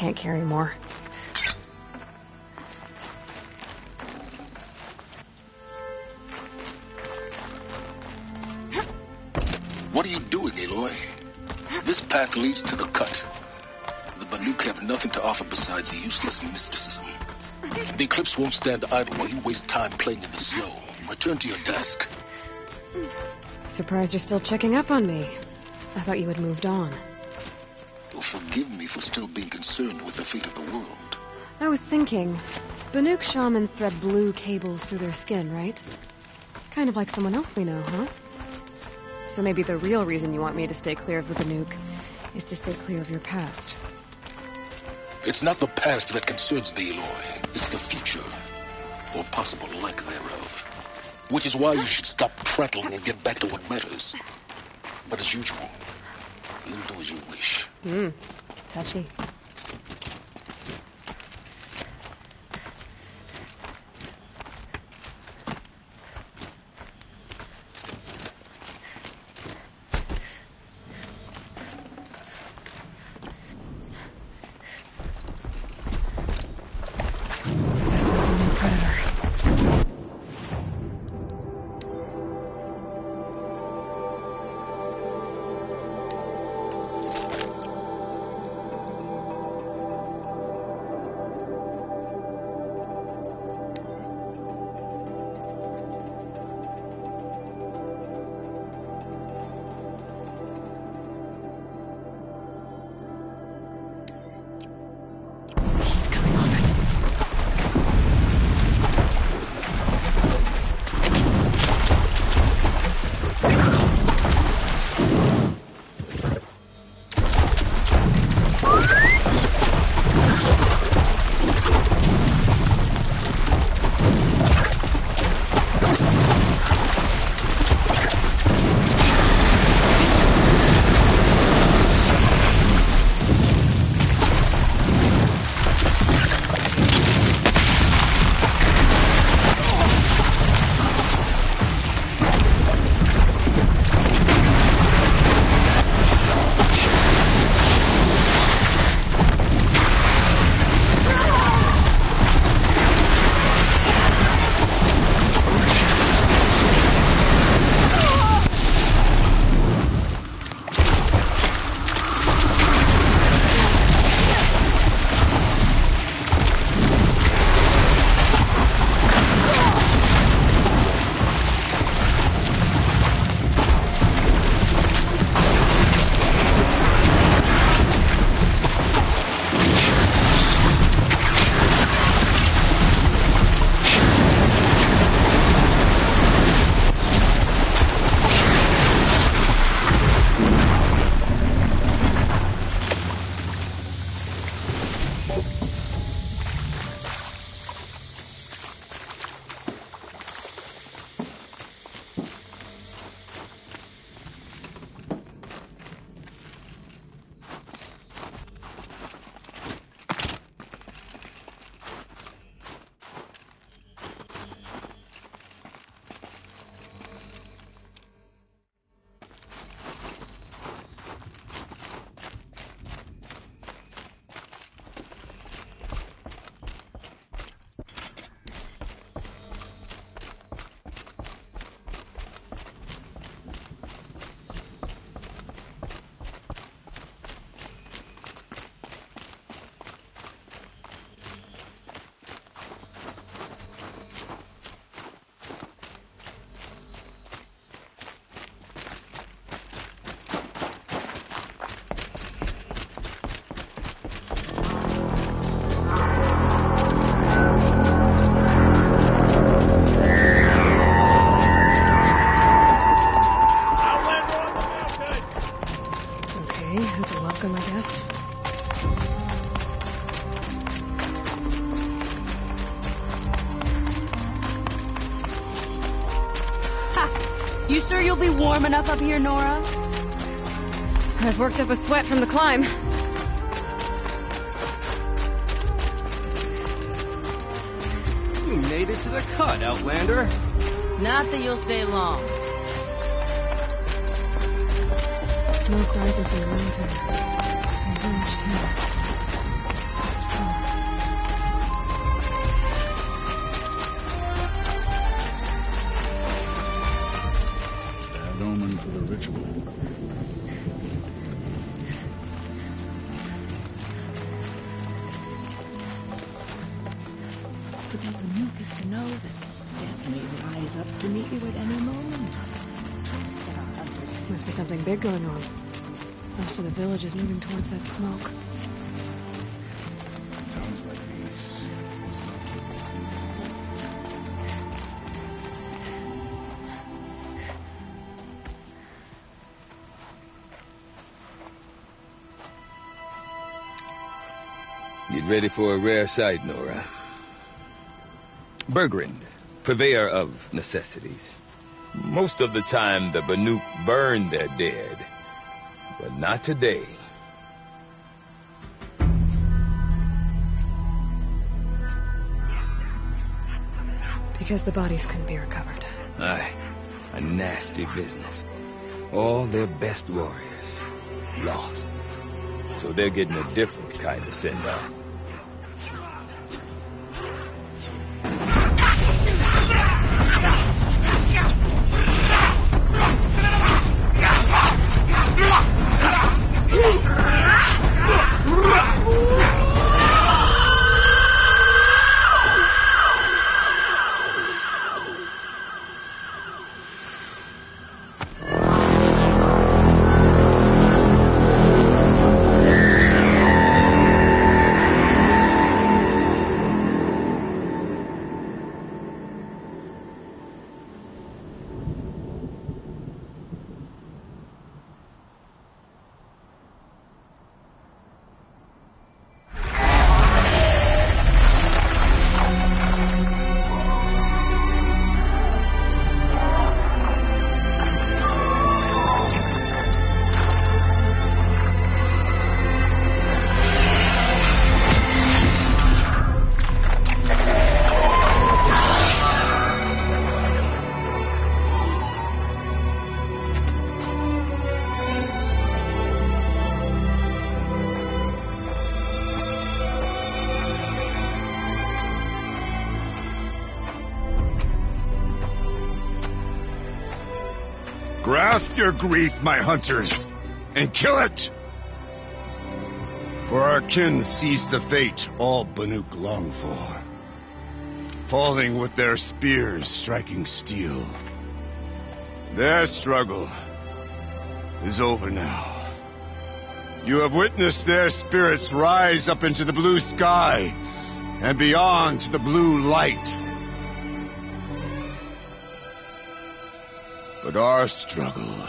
can't carry more. What are you doing, Aloy? This path leads to the cut. The Banuk have nothing to offer besides useless mysticism. The Eclipse won't stand idle while you waste time playing in the snow. Return to your desk. Surprised you're still checking up on me. I thought you had moved on. Well, forgive me for still being concerned with the fate of the world. I was thinking, Banuk shamans thread blue cables through their skin, right? Kind of like someone else we know, huh? So maybe the real reason you want me to stay clear of the Banuk is to stay clear of your past. It's not the past that concerns me, Aloy. It's the future, or possible lack thereof. Which is why you should stop prattling and get back to what matters. But as usual, you'll do as you wish. Touchy. You sure you'll be warm enough up here, Nora? I've worked up a sweat from the climb. You made it to the cut, Outlander. Not that you'll stay long. Smoke rising from the mountain. And village, too. Banuk is to know that death may rise up to meet you at any moment. Instead our hunters... Must be something big going on. Most of the village is moving towards that smoke. Times like these, it's not good. Get ready for a rare sight, Nora. Bergrind, purveyor of necessities. Most of the time, the Banuk burn their dead. But not today. Because the bodies couldn't be recovered. Aye, a nasty business. All their best warriors lost. So they're getting a different kind of send-off. Grasp your grief, my hunters, and kill it! For our kin sees the fate all Banuk long for, falling with their spears striking steel. Their struggle is over now. You have witnessed their spirits rise up into the blue sky and beyond to the blue light. But our struggle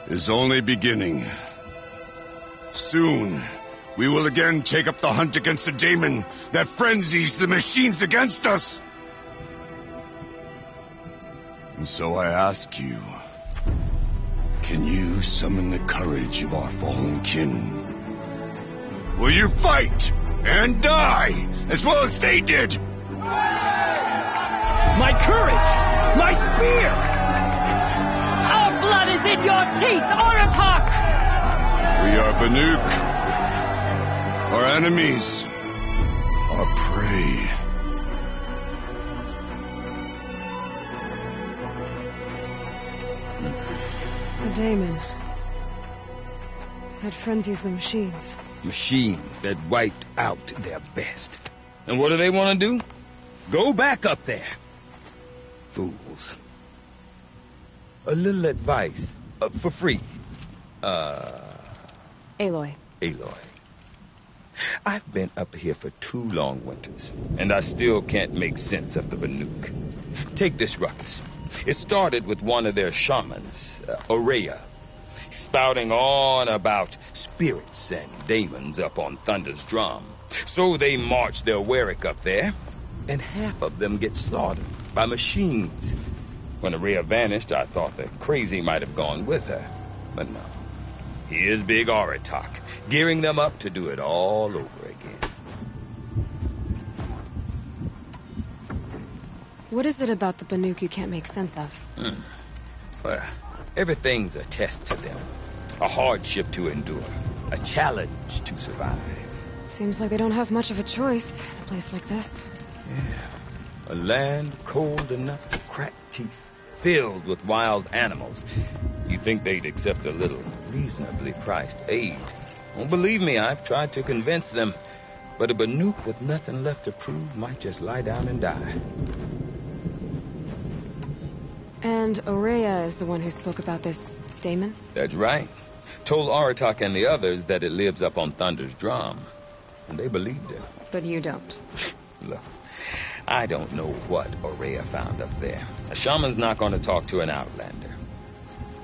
is only beginning. Soon, we will again take up the hunt against the daemon that frenzies the machines against us. And so I ask you, can you summon the courage of our fallen kin? Will you fight and die as well as they did? My courage! My spear! Our blood is in your teeth, Oratok! We are Banuk. Our enemies. Our prey. The daemon. That frenzies the machines. Machines that wiped out their best. And what do they want to do? Go back up there. Fools. A little advice. For free. Aloy. Aloy. I've been up here for 2 long winters, and I still can't make sense of the Banuk. Take this ruckus. It started with one of their shamans, Aurea, spouting on about spirits and demons up on Thunder's drum. So they march their Warwick up there, and half of them get slaughtered by machines. When Aurea vanished, I thought the crazy might have gone with her. But no. Here's Big Oratok, gearing them up to do it all over again. What is it about the Banuk you can't make sense of? Well, everything's a test to them. A hardship to endure. A challenge to survive. Seems like they don't have much of a choice in a place like this. Yeah. A land cold enough to crack teeth, filled with wild animals. You'd think they'd accept a little reasonably priced aid. Well, believe me, I've tried to convince them. But a Banuk with nothing left to prove might just lie down and die. And Aurea is the one who spoke about this daemon? That's right. Told Aratak and the others that it lives up on Thunder's drum. And they believed him. But you don't. Look, I don't know what Aurea found up there. A shaman's not going to talk to an outlander.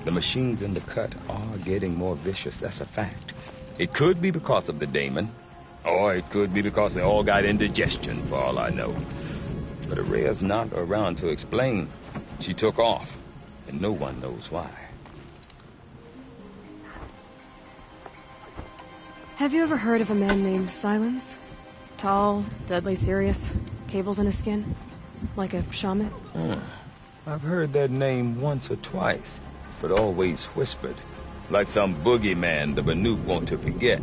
The machines in the cut are getting more vicious, that's a fact. It could be because of the daemon, or it could be because they all got indigestion, for all I know. But Aurea's not around to explain. She took off, and no one knows why. Have you ever heard of a man named Silence? Tall, deadly serious, cables in his skin, like a shaman? I've heard that name once or twice, but always whispered, like some boogeyman the Banuk want to forget.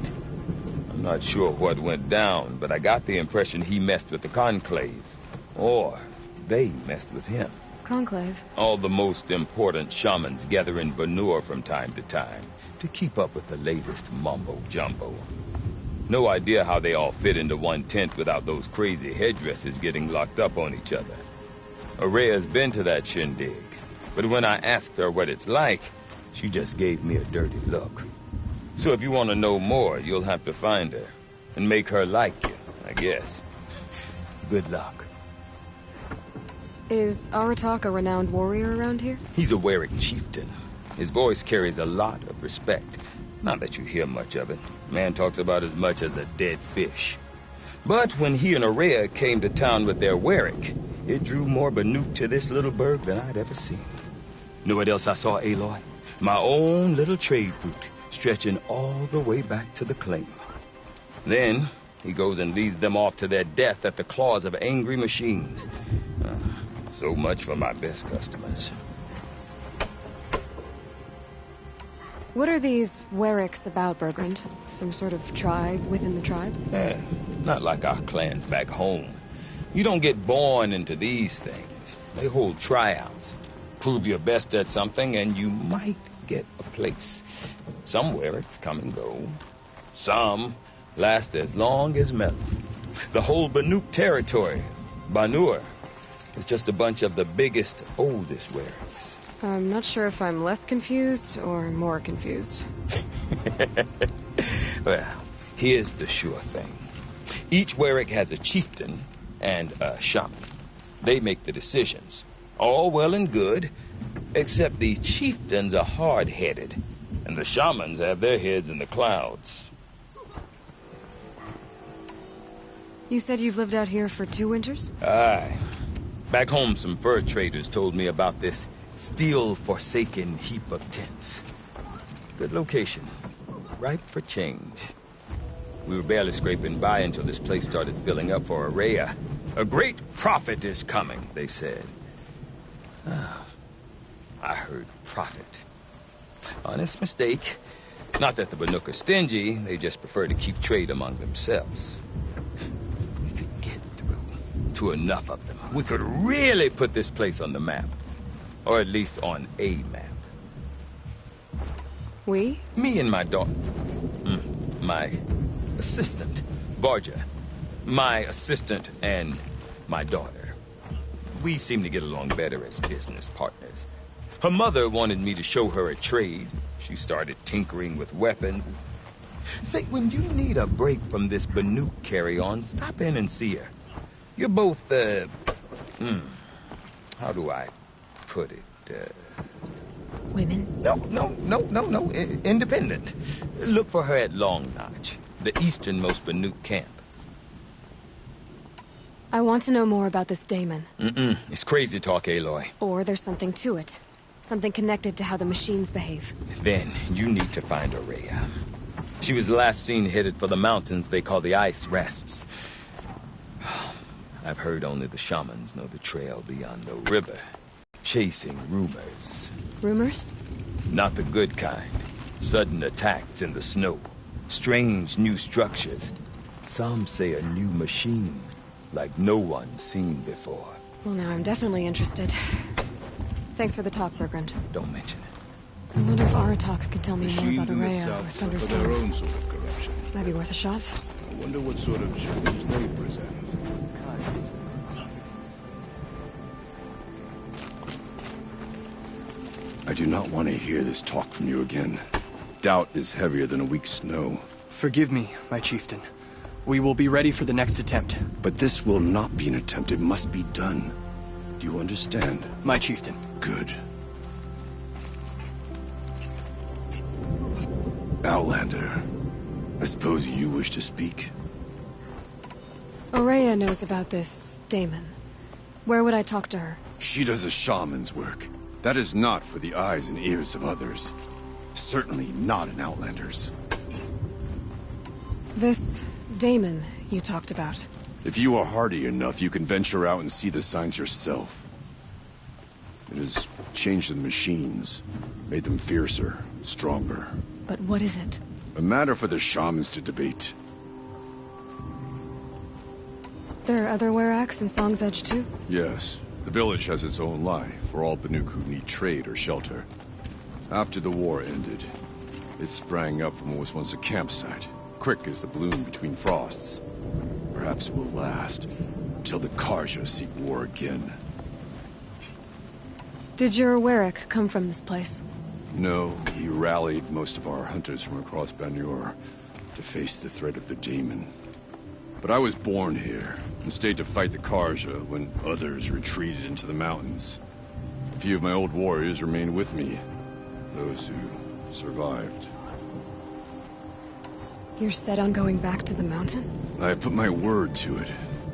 I'm not sure what went down, but I got the impression he messed with the Conclave, or they messed with him. Conclave? All the most important shamans gather in Banur from time to time to keep up with the latest mumbo-jumbo. No idea how they all fit into one tent without those crazy headdresses getting locked up on each other. Aurea's been to that shindig, but when I asked her what it's like, she just gave me a dirty look. So if you want to know more, you'll have to find her and make her like you, I guess. Good luck. Is Aratak a renowned warrior around here? He's a Warwick chieftain. His voice carries a lot of respect. Not that you hear much of it. Man talks about as much as a dead fish. But when he and Aurea came to town with their Warwick, it drew more Banuk to this little burg than I'd ever seen. Know what else I saw, Aloy? My own little trade route, stretching all the way back to the claim. Then he goes and leads them off to their death at the claws of angry machines. So much for my best customers. What are these Warwicks about, Bergrand? Some sort of tribe within the tribe? Not like our clans back home. You don't get born into these things. They hold tryouts. Prove your best at something, and you might get a place. Some Warwicks come and go. Some last as long as metal. The whole Banuk territory, Banur, is just a bunch of the biggest, oldest Warwicks. I'm not sure if I'm less confused or more confused. Well, here's the sure thing. Each Warwick has a chieftain and a shaman. They make the decisions. All well and good, except the chieftains are hard-headed, and the shamans have their heads in the clouds. You said you've lived out here for 2 winters? Aye. Back home, some fur traders told me about this steel-forsaken heap of tents. Good location. Ripe for change. We were barely scraping by until this place started filling up for Aurea. A great prophet is coming, they said. I heard prophet. Honest mistake. Not that the Banuk are stingy, they just prefer to keep trade among themselves. We could get through to enough of them. We could really put this place on the map. Or at least on a map. We? Me and my daughter. My assistant, Barja. My assistant and my daughter. We seem to get along better as business partners. Her mother wanted me to show her a trade. She started tinkering with weapons. Say, when you need a break from this Banuk carry-on, stop in and see her. You're both, how do I put it? Women? No. Independent. Look for her at Long Notch, the easternmost Banuk camp. I want to know more about this daemon. It's crazy talk, Aloy. Or there's something to it. Something connected to how the machines behave. Then you need to find Aurea. She was last seen headed for the mountains they call the Ice Rests. I've heard only the shamans know the trail beyond the river. Chasing rumors. Rumors? Not the good kind. Sudden attacks in the snow. Strange new structures. Some say a new machine, like no one's seen before. Well, now I'm definitely interested. Thanks for the talk, Bergrand. Don't mention it. I wonder if Aratak can tell me more Machines about in the Araya or south suffer their Thunderstorm. own sort of corruption. Might be worth a shot. I wonder what sort of challenge they present. I do not want to hear this talk from you again. Doubt is heavier than a week's snow. Forgive me, my chieftain. We will be ready for the next attempt. But this will not be an attempt. It must be done. Do you understand? My chieftain. Good. Outlander, I suppose you wish to speak? Araya knows about this Damon. Where would I talk to her? She does a shaman's work. That is not for the eyes and ears of others. Certainly not an Outlander's. This Damon you talked about. If you are hardy enough, you can venture out and see the signs yourself. It has changed the machines, made them fiercer, stronger. But what is it? A matter for the shamans to debate. There are other Weraks in Song's Edge too? Yes. The village has its own life for all Banuk who need trade or shelter. After the war ended, it sprang up from what was once a campsite, quick as the bloom between frosts. Perhaps it will last until the Karja seek war again. Did your Werak come from this place? No, he rallied most of our hunters from across Banur to face the threat of the Daemon. But I was born here and stayed to fight the Karja when others retreated into the mountains. A few of my old warriors remained with me, those who survived. You're set on going back to the mountain? I put my word to it.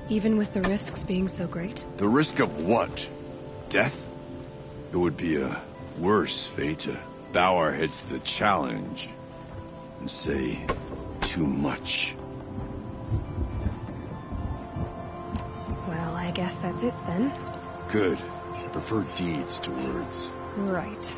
Even with the risks being so great? The risk of what? Death? It would be a worse fate to bow our heads to the challenge and say too much. Well, I guess that's it then. Good. I prefer deeds to words. Right.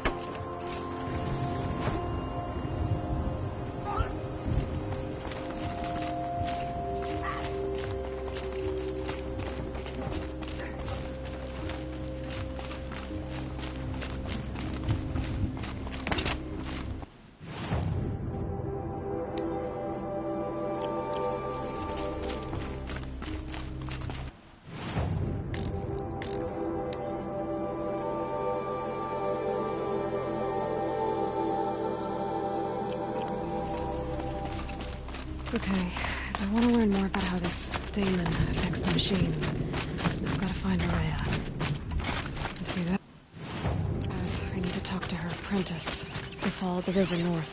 Okay, if I want to learn more about how this Daemon affects the machines, I've got to find Araya. Let's do that. I need to talk to her apprentice to follow the river north.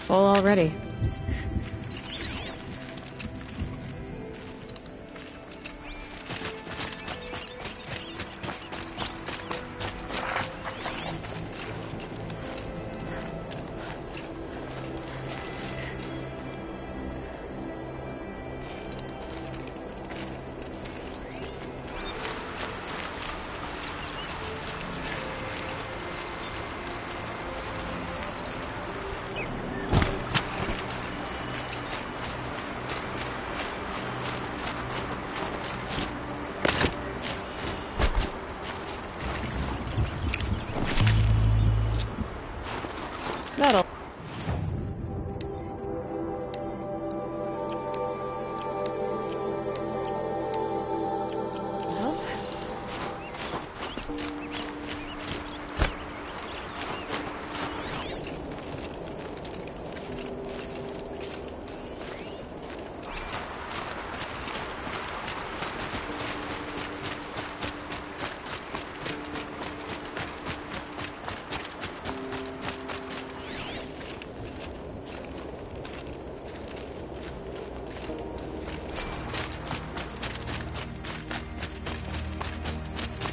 Full already.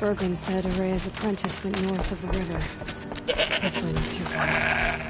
Bergen said Araya's apprentice went north of the river. Hopefully not too far.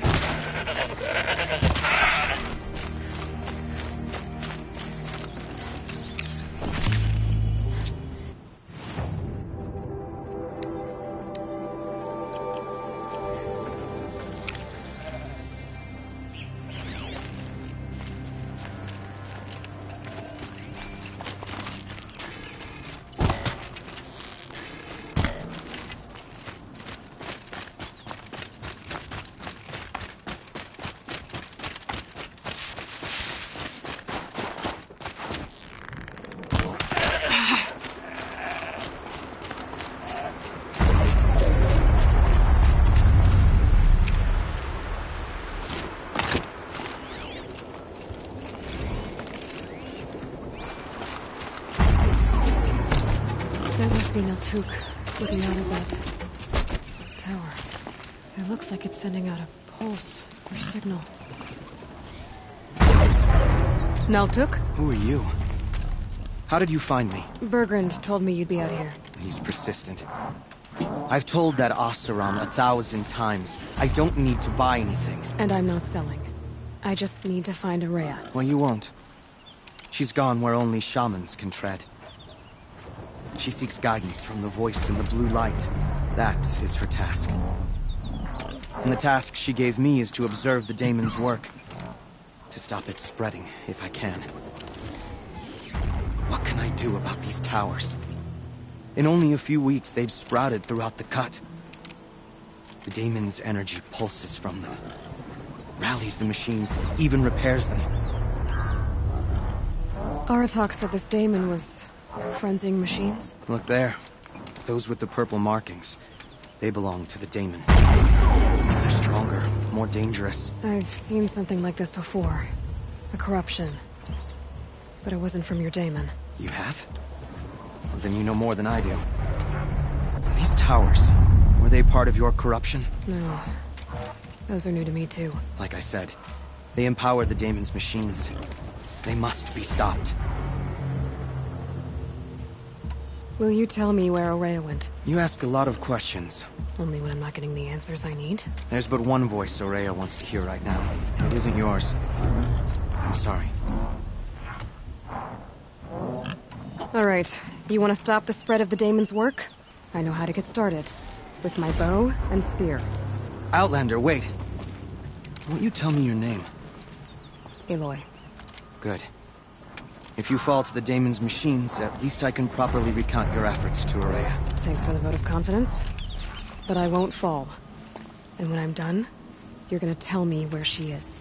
Miltuk looking out of that tower. It looks like it's sending out a pulse or signal. Naltuk? Who are you? How did you find me? Bergrand told me you'd be out here. He's persistent. I've told that Oseram 1,000 times. I don't need to buy anything. And I'm not selling. I just need to find Araya. Well, you won't. She's gone where only shamans can tread. She seeks guidance from the voice in the blue light. That is her task. And the task she gave me is to observe the daemon's work. To stop it spreading, if I can. What can I do about these towers? In only a few weeks, they've sprouted throughout the cut. The daemon's energy pulses from them. Rallies the machines, even repairs them. Aratak said this daemon was frenzying machines. Look there. Those with the purple markings. They belong to the daemon. They're stronger, more dangerous. I've seen something like this before. A corruption. But it wasn't from your daemon. You have? Well, then you know more than I do. These towers, were they part of your corruption? No. Those are new to me, too. Like I said, they empower the daemon's machines. They must be stopped. Will you tell me where Araya went? You ask a lot of questions. Only when I'm not getting the answers I need. There's but one voice Araya wants to hear right now. And it isn't yours. I'm sorry. All right. You want to stop the spread of the daemon's work? I know how to get started. With my bow and spear. Outlander, wait. Won't you tell me your name? Aloy. Good. If you fall to the daemon's machines, at least I can properly recount your efforts to Araya. Thanks for the vote of confidence. But I won't fall. And when I'm done, you're gonna tell me where she is.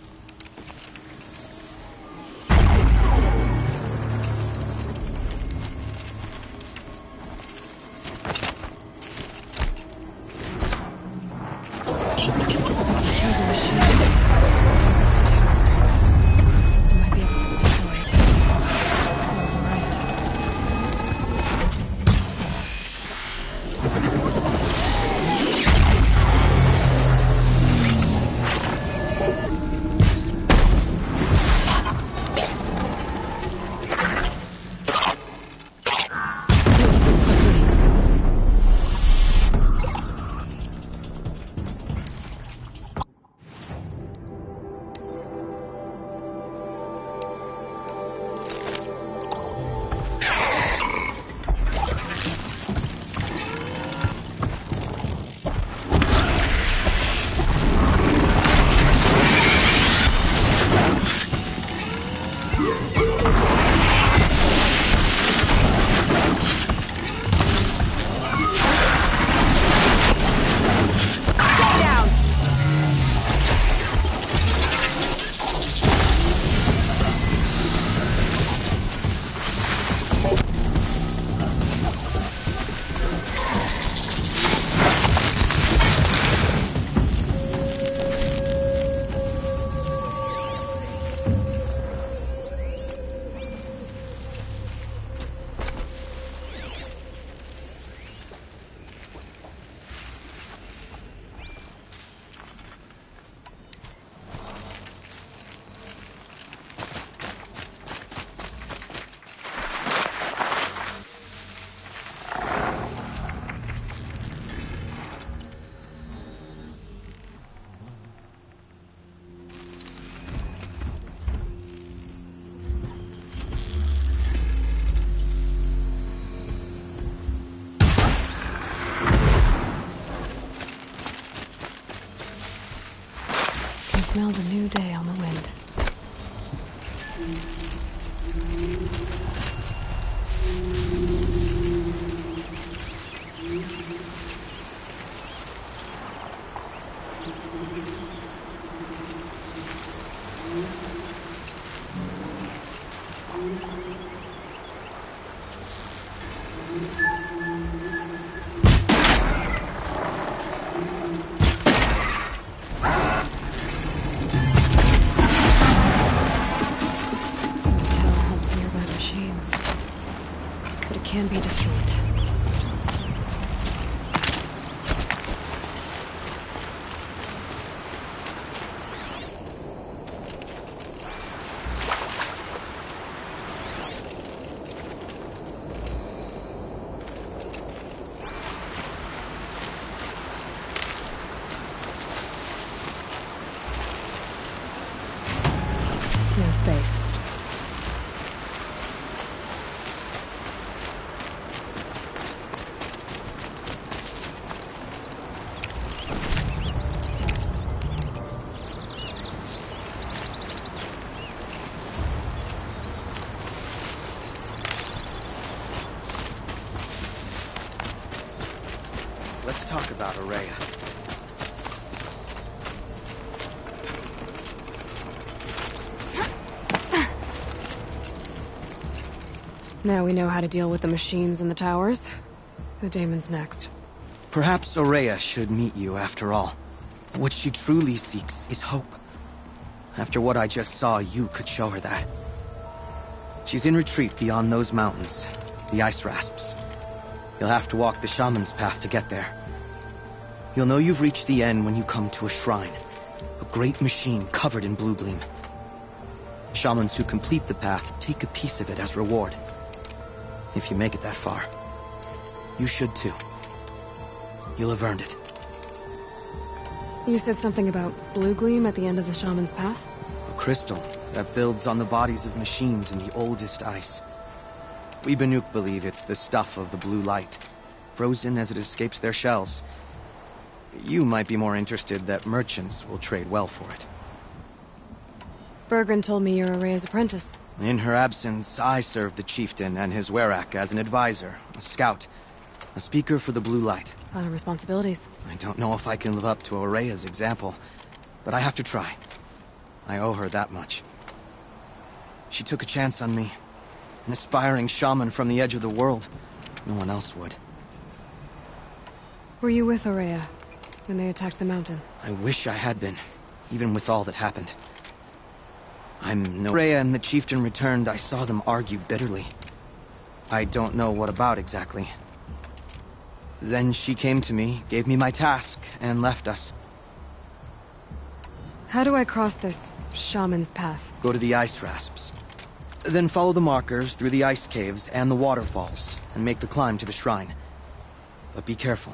it can be destroyed. No space. Let's talk about Araya. Now we know how to deal with the machines in the towers. The daemon's next. Perhaps Araya should meet you after all. What she truly seeks is hope. After what I just saw, you could show her that. She's in retreat beyond those mountains, the ice rasps. You'll have to walk the shaman's path to get there. You'll know you've reached the end when you come to a shrine. A great machine covered in blue gleam. Shamans who complete the path take a piece of it as reward. If you make it that far, you should too. You'll have earned it. You said something about blue gleam at the end of the shaman's path? A crystal that builds on the bodies of machines in the oldest ice. We Banuk believe it's the stuff of the blue light, frozen as it escapes their shells. You might be more interested that merchants will trade well for it. Bergren told me you're Araya's apprentice. In her absence, I serve the chieftain and his werak as an advisor, a scout, a speaker for the blue light. A lot of responsibilities. I don't know if I can live up to Araya's example, but I have to try. I owe her that much. She took a chance on me. An aspiring shaman from the edge of the world. No one else would. Were you with Araya when they attacked the mountain? I wish I had been, even with all that happened. Araya and the chieftain returned, I saw them argue bitterly. I don't know what about exactly. Then she came to me, gave me my task, and left us. How do I cross this shaman's path? Go to the ice rasps. Then follow the markers through the ice caves and the waterfalls, and make the climb to the shrine. But be careful.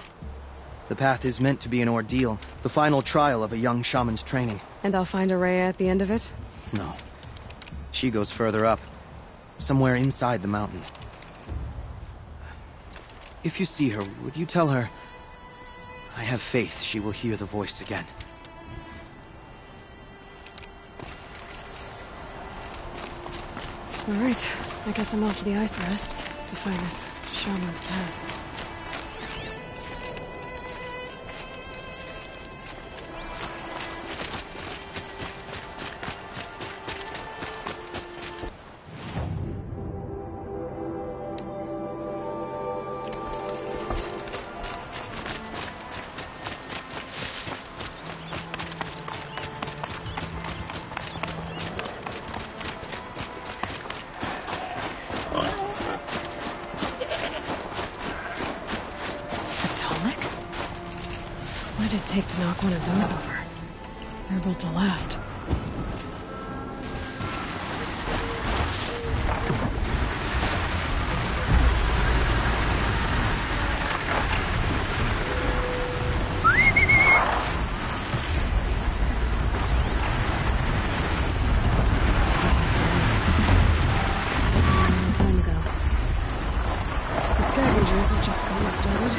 The path is meant to be an ordeal, the final trial of a young shaman's training. And I'll find Araya at the end of it? No. She goes further up, somewhere inside the mountain. If you see her, would you tell her, I have faith she will hear the voice again. All right, I guess I'm off to the ice rasps to find this shaman's path. What did it take to knock one of those over? They're built to last. Time ago. The scavengers have just gotten started.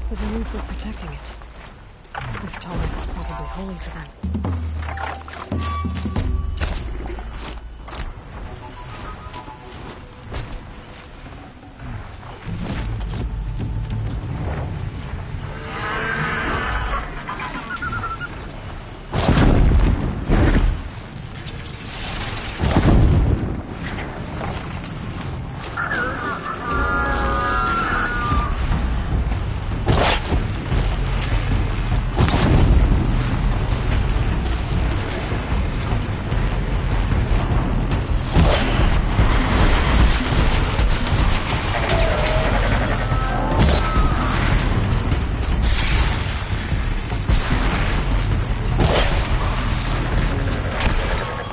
The Venuke were protecting it. This Tallneck is probably holy to them.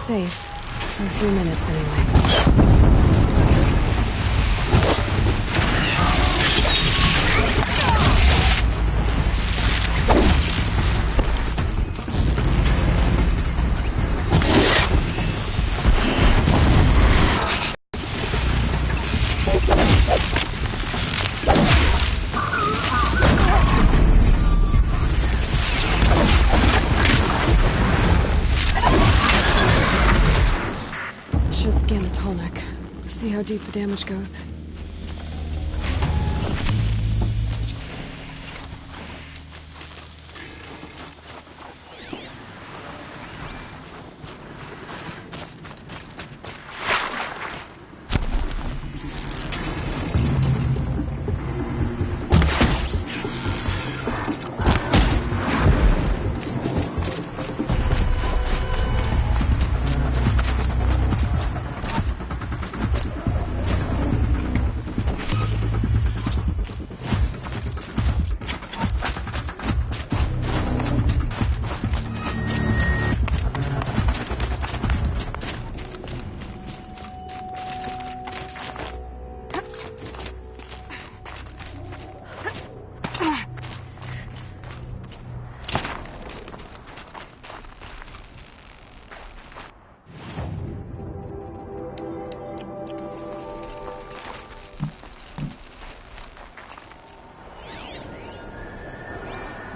Safe. For a few minutes, anyway. Scan the Tallneck. See how deep the damage goes.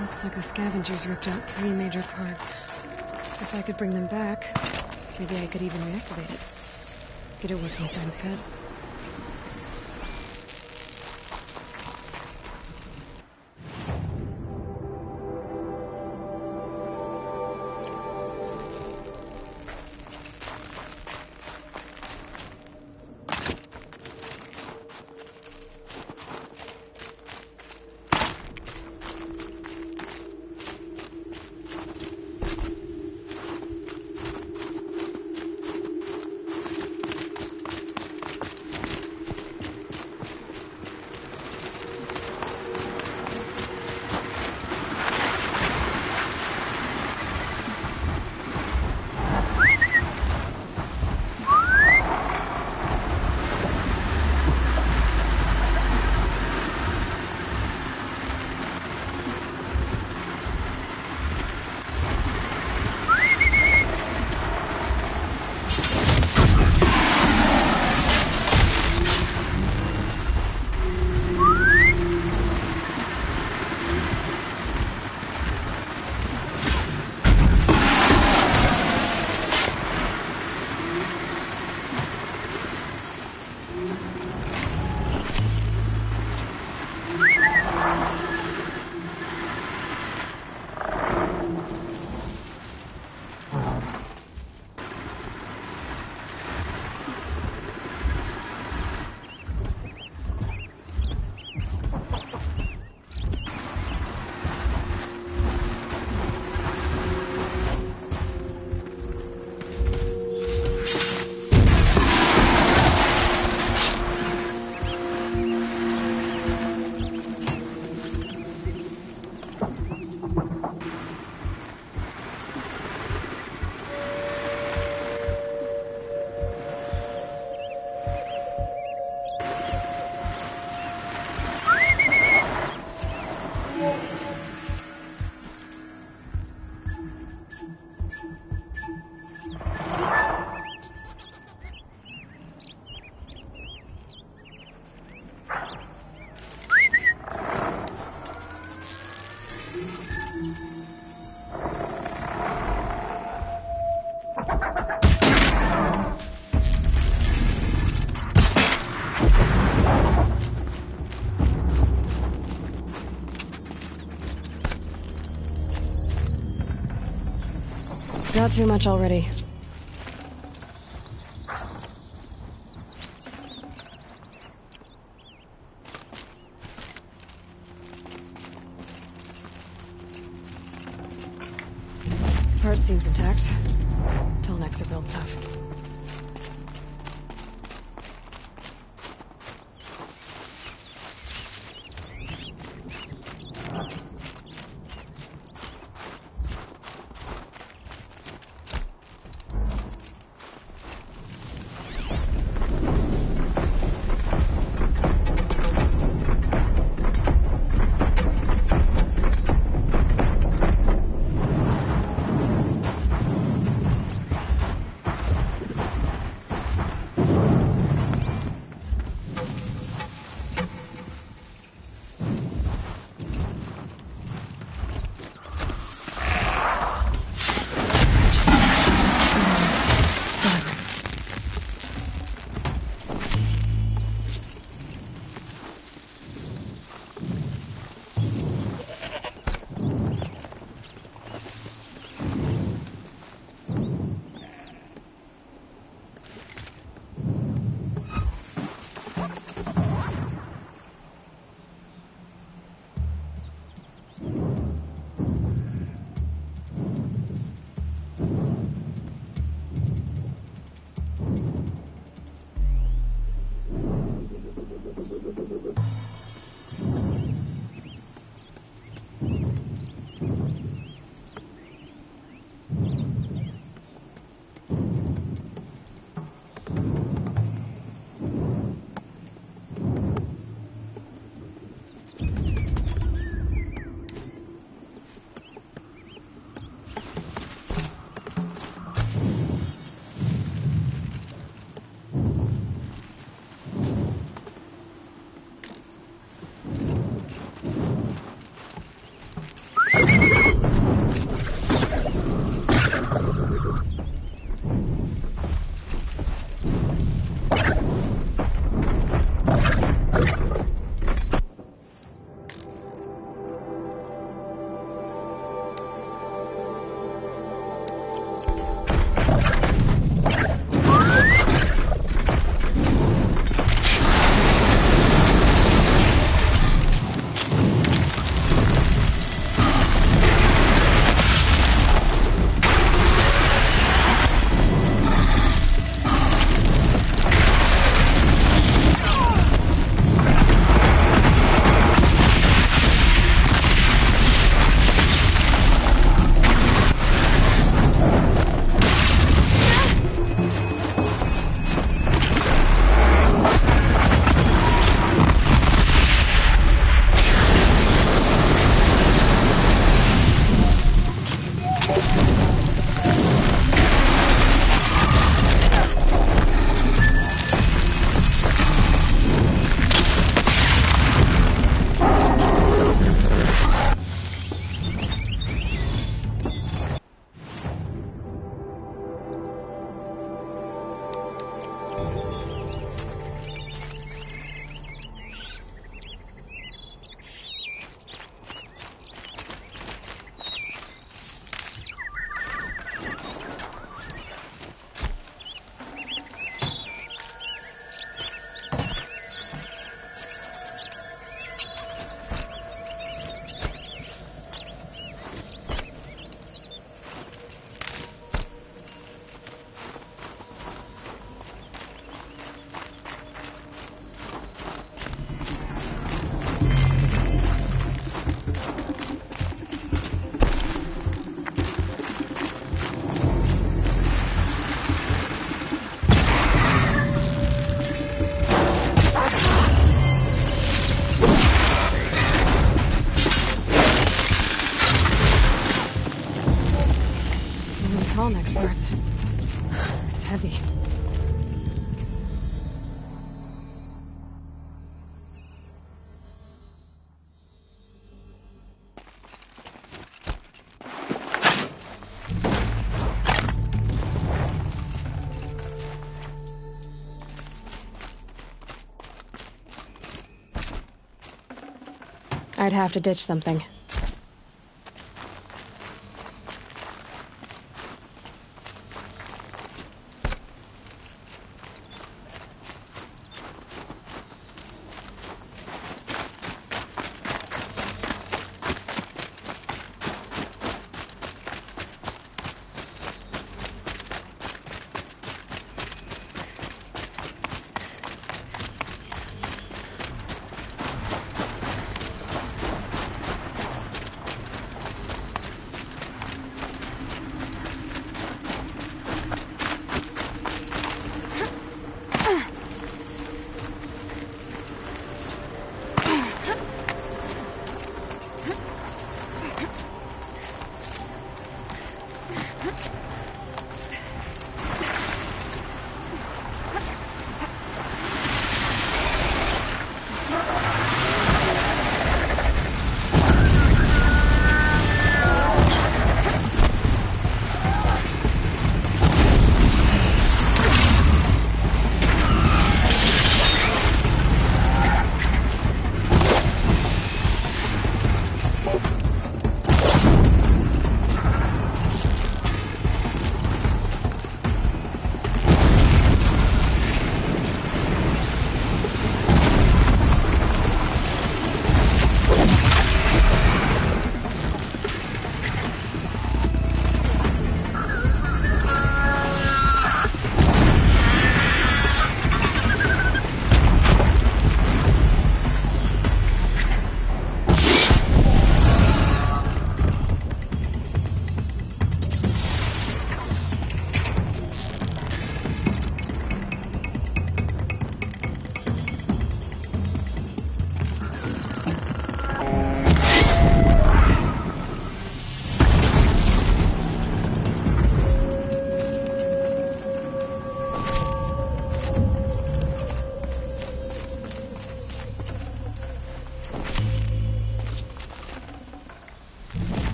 Looks like the scavengers ripped out 3 major parts. If I could bring them back, maybe I could even reactivate it. Get it working inside its head. Got too much already. Part seems intact. Tallnecks are built tough. heavy. I'd have to ditch something.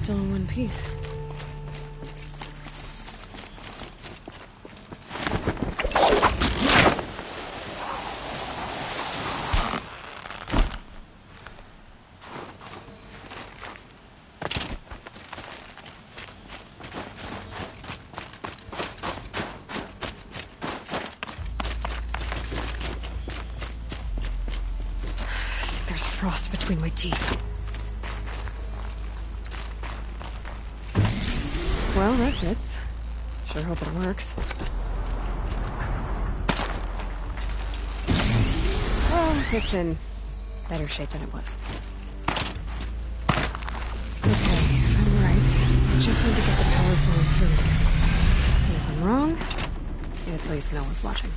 Still in one piece. There's frost between my teeth. Well, that fits. Sure hope it works. Well, it's in better shape than it was. Okay, I'm right. I just need to get the power flowing through again. And if I'm wrong, at least no one's watching.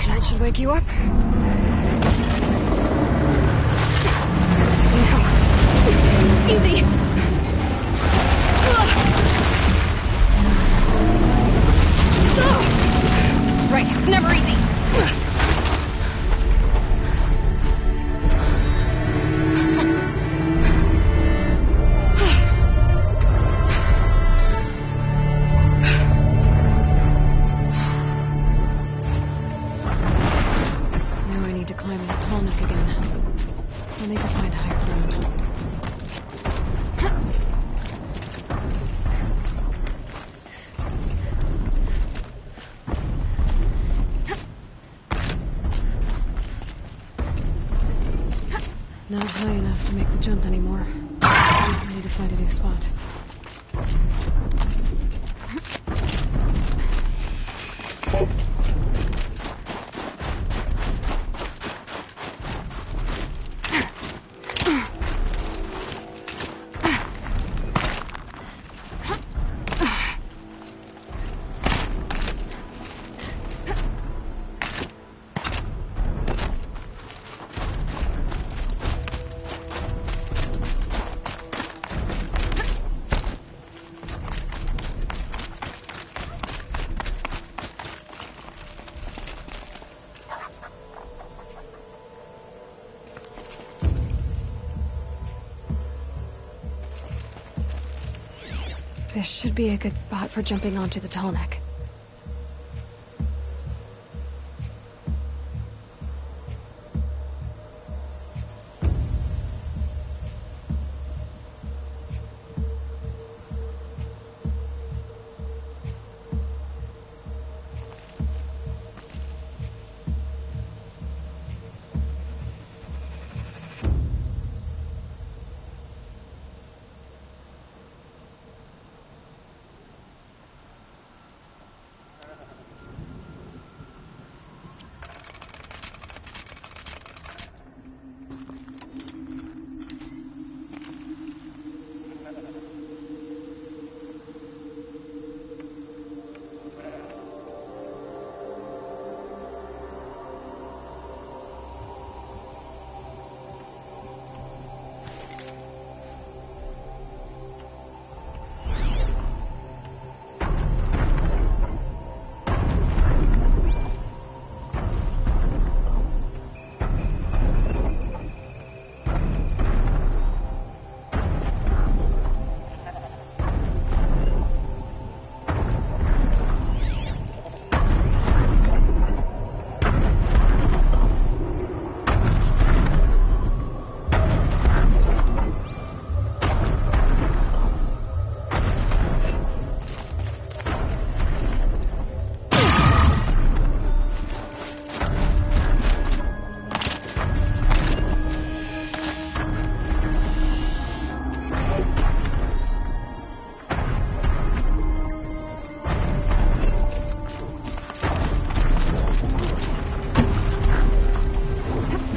That should wake you up. Easy. Right, it's never easy. Now I need to climb the tall neck again. I'll need to find a higher ground. Not high enough to make the jump anymore. I need to find a new spot. This should be a good spot for jumping onto the tall neck.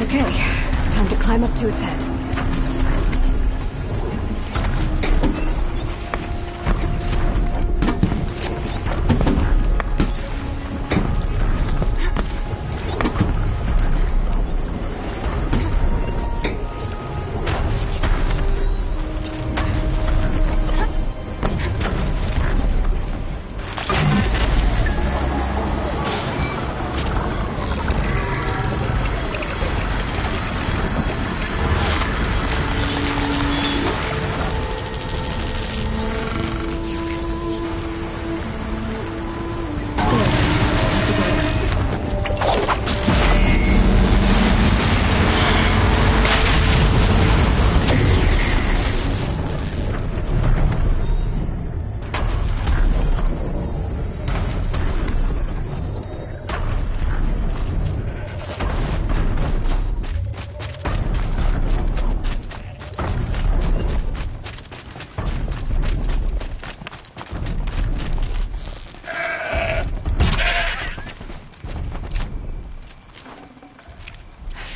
Okay, time to climb up to its head.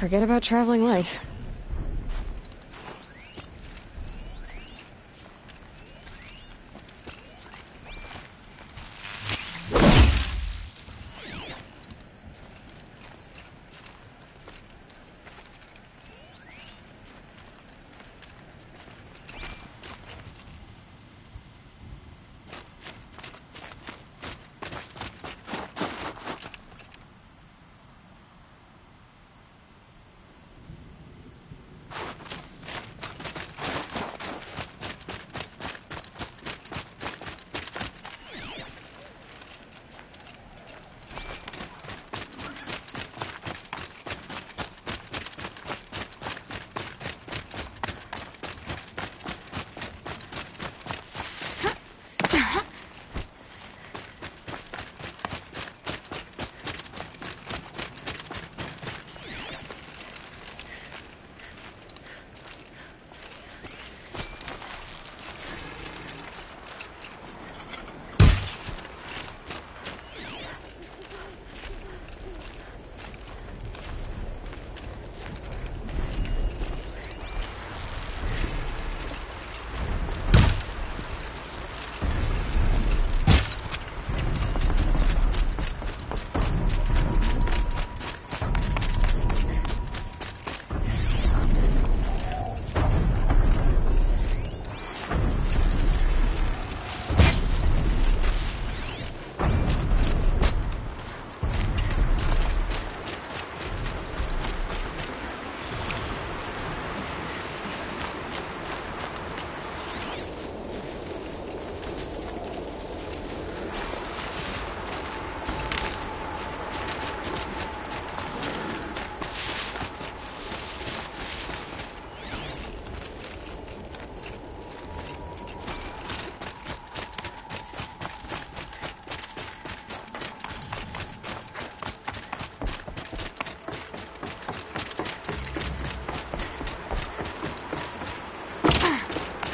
Forget about traveling light.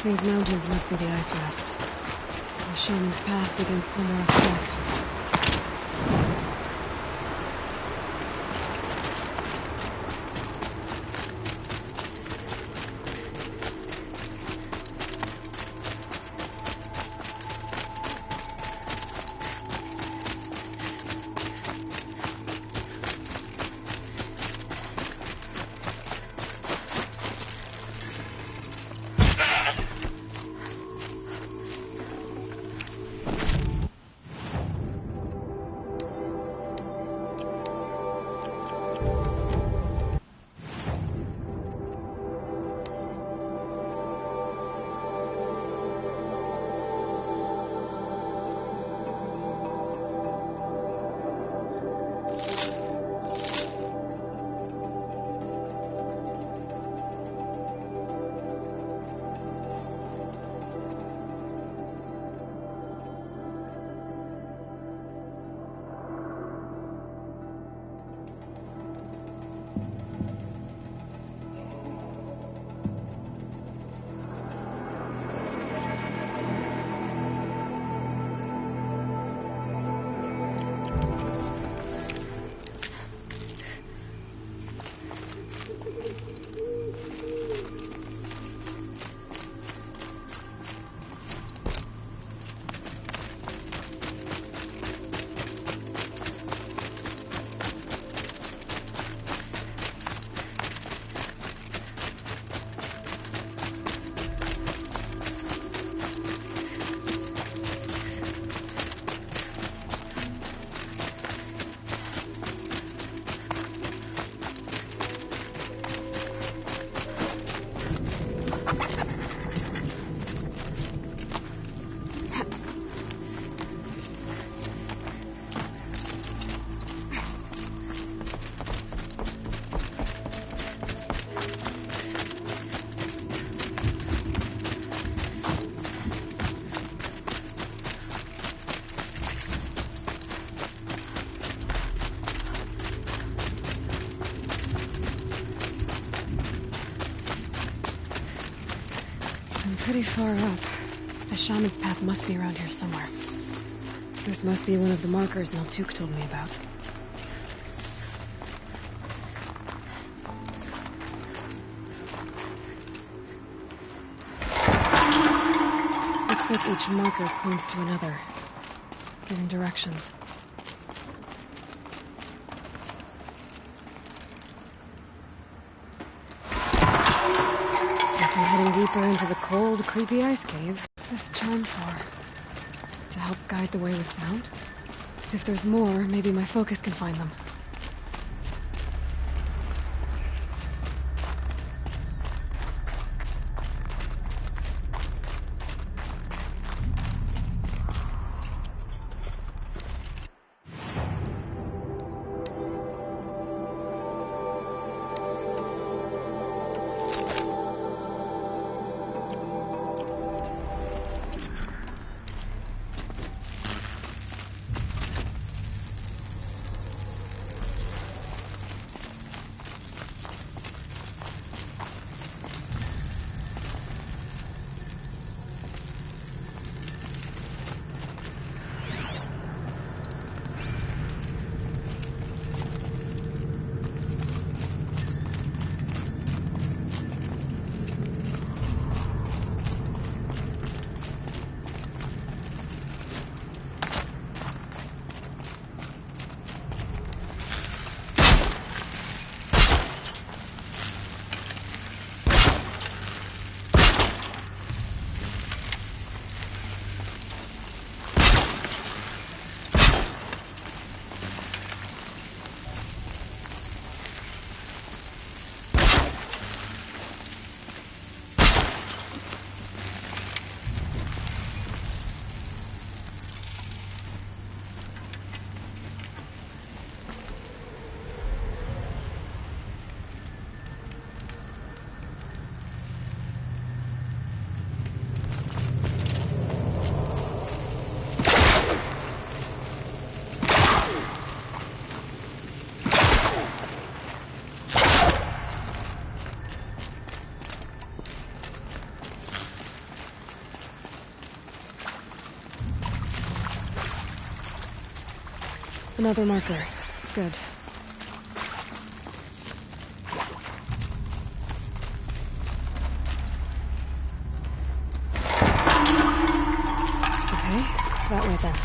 These mountains must be the ice wasps. The shaman's path begins somewhere up there. pretty far up. The shaman's path must be around here somewhere. This must be one of the markers Naltuk told me about. Looks like each marker points to another, giving directions. Guess I'm heading deeper into the cold, creepy ice cave. What's this chime for? To help guide the way with sound? If there's more, maybe my focus can find them. Another marker. Good. Okay, that way then.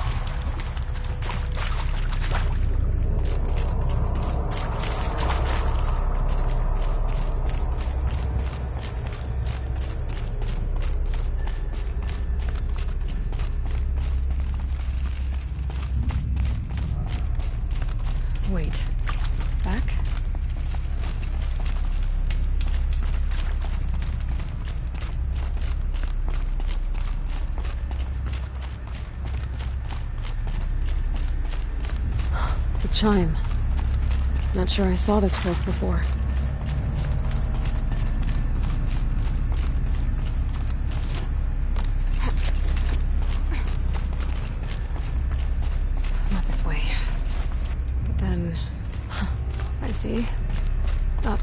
Wait. Back? The chime. Not sure I saw this fork before. Not this way. But then... I see. Up.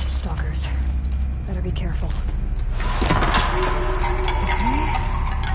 Stalkers. Better be careful. Okay.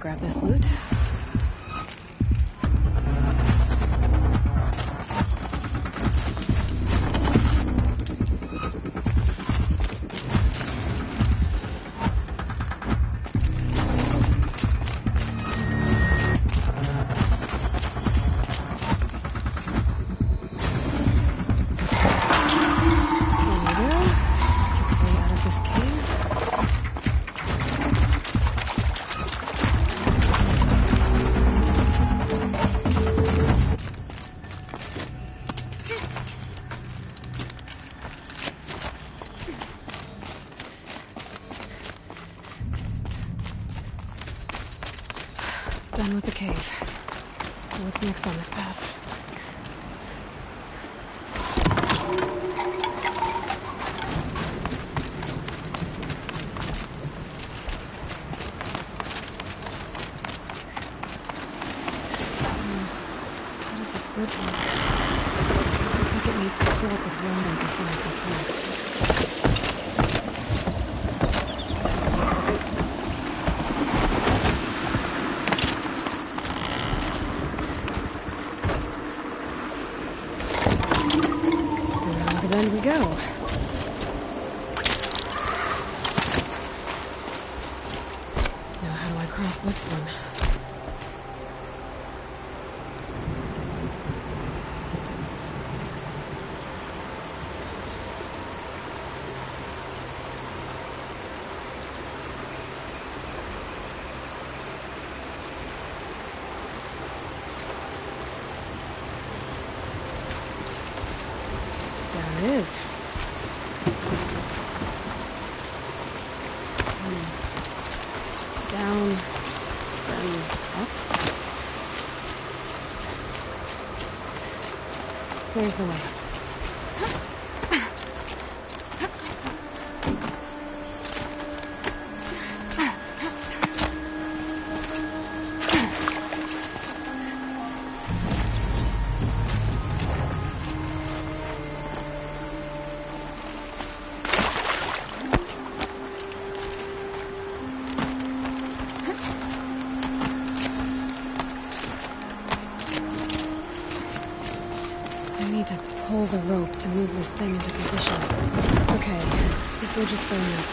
grab this loot. Done with the cave. So what's next on this path? How does this bridge look? Looks like it needs to fill up with water before I can cross. Then we go. Now how do I cross this one? It is. Down, then up. There's the way up. To pull the rope to move this thing into position. Okay, the bridge is filling up.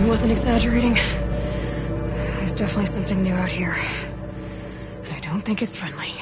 Wasn't exaggerating. There's definitely something new out here. And I don't think it's friendly.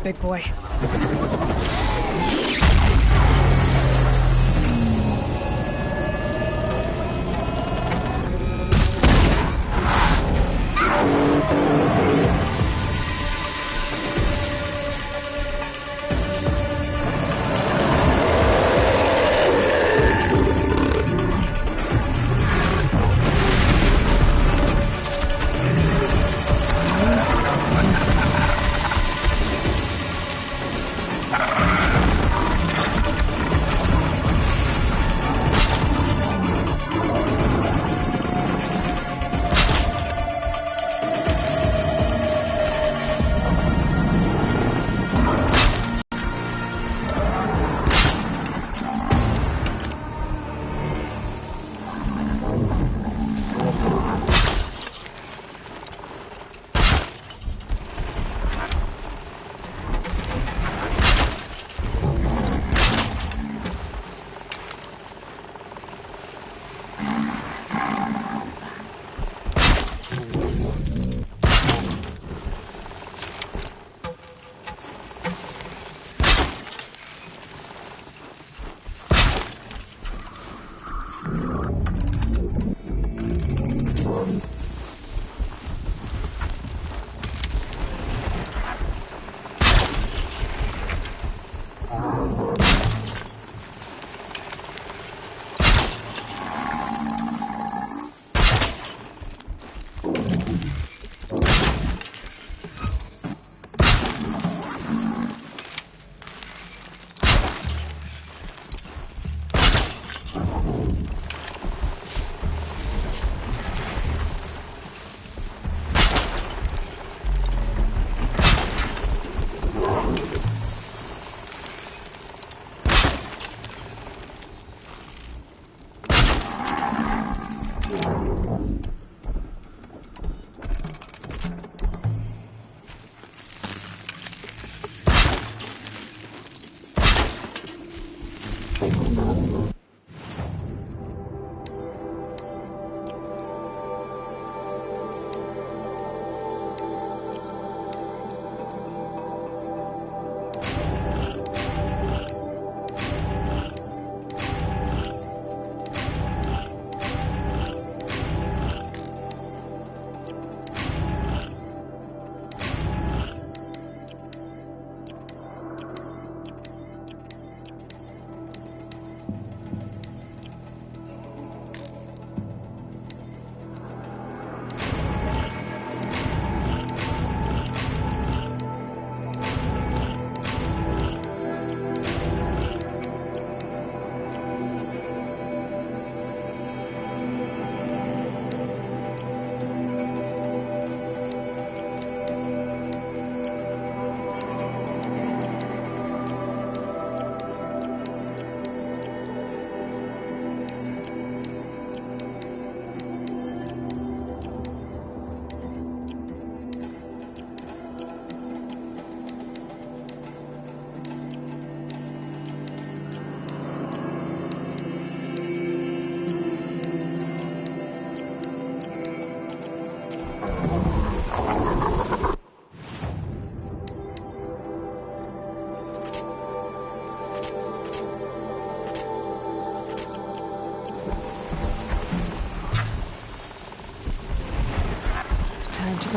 big boy.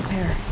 Prepare.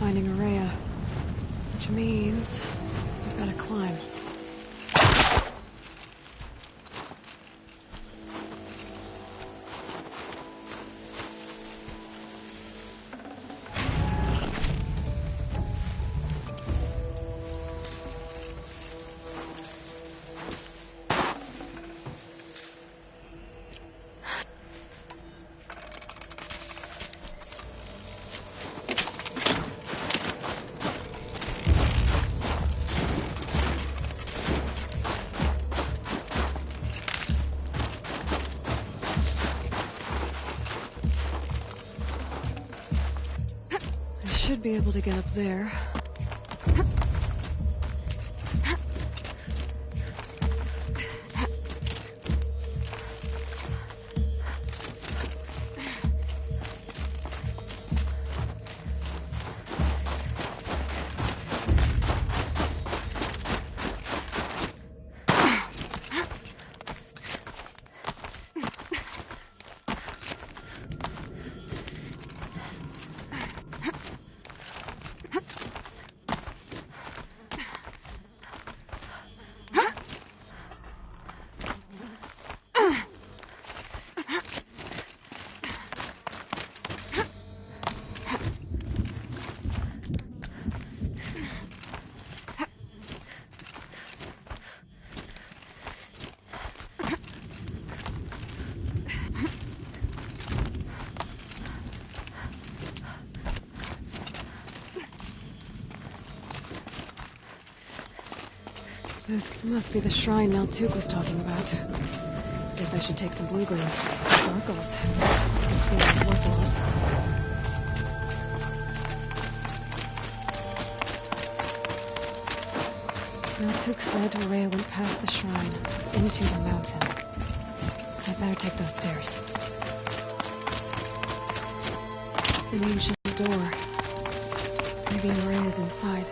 finding Araya. Which means we've got to climb. Should be able to get up there. This must be the shrine Maltuk was talking about. Guess I should take some blue-green sparkles. It seems worth a lot. Maltuk said Araya went past the shrine, into the mountain. I'd better take those stairs. An ancient door. Maybe Araya's inside.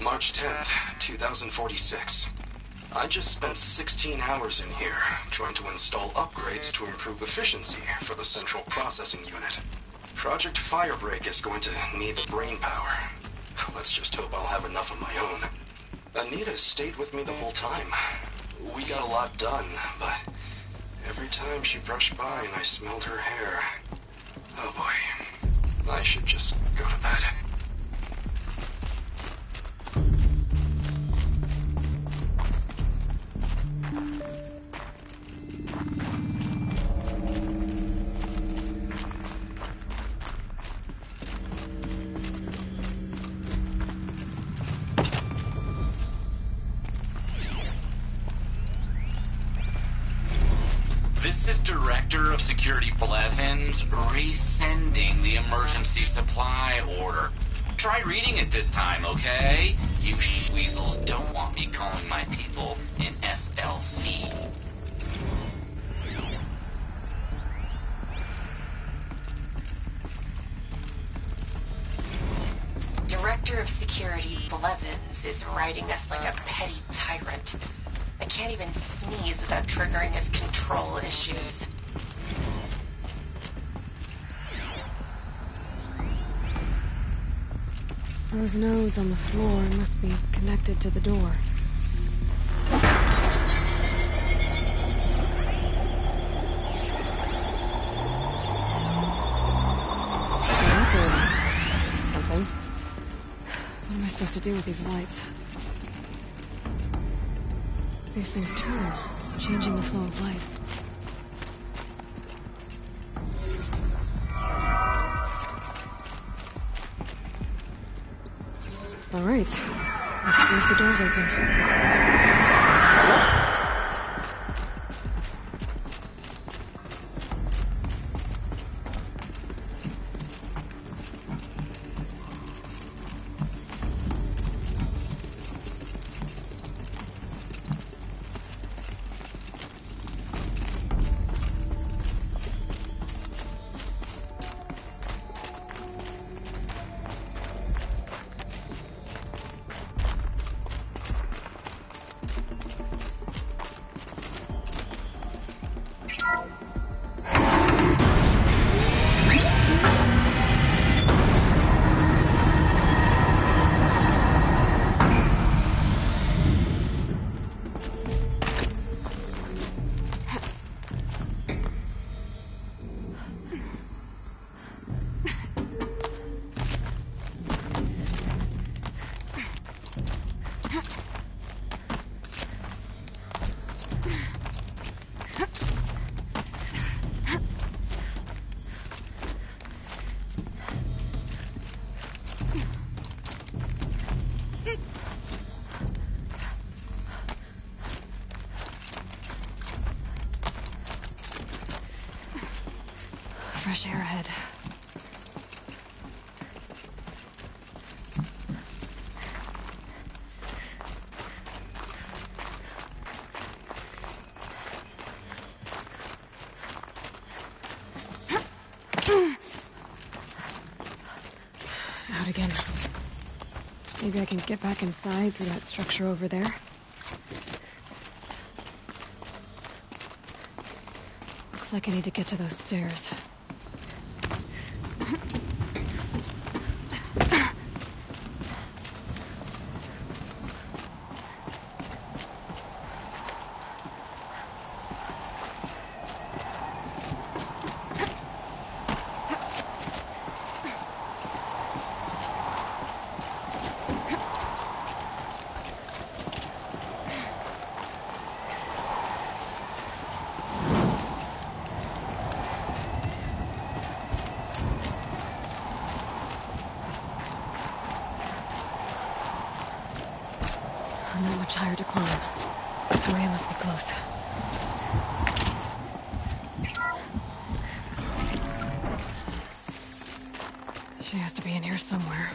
March 10th, 2046. I just spent 16 hours in here trying to install upgrades to improve efficiency for the central processing unit. Project Firebreak is going to need the brain power. Let's just hope I'll have enough of my own. Anita stayed with me the whole time. We got a lot done, but every time she brushed by and I smelled her hair... Oh boy, I should just go to bed. This is Director of Security Blevins resending the emergency supply order. Try reading it this time, okay? You weasels don't want me calling my people in SLC. Director of Security Blevins is writing us like a petty tyrant. I can't even sneeze without triggering his control issues. Those nodes on the floor must be connected to the door. Something. What am I supposed to do with these lights? These things turn, changing the flow of light. All right. Let's see if the door's open. Fresh air ahead. Out again. Maybe I can get back inside through that structure over there. Looks like I need to get to those stairs. Not much higher to climb. Maria must be close. She has to be in here somewhere.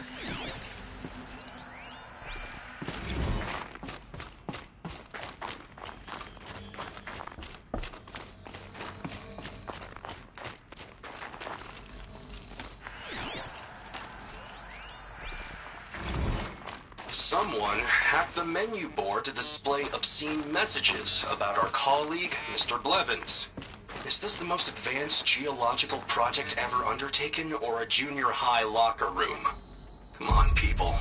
Someone hacked the menu board to display obscene messages about our colleague, Mr. Blevins. Is this the most advanced geological project ever undertaken, or a junior high locker room? Come on, people.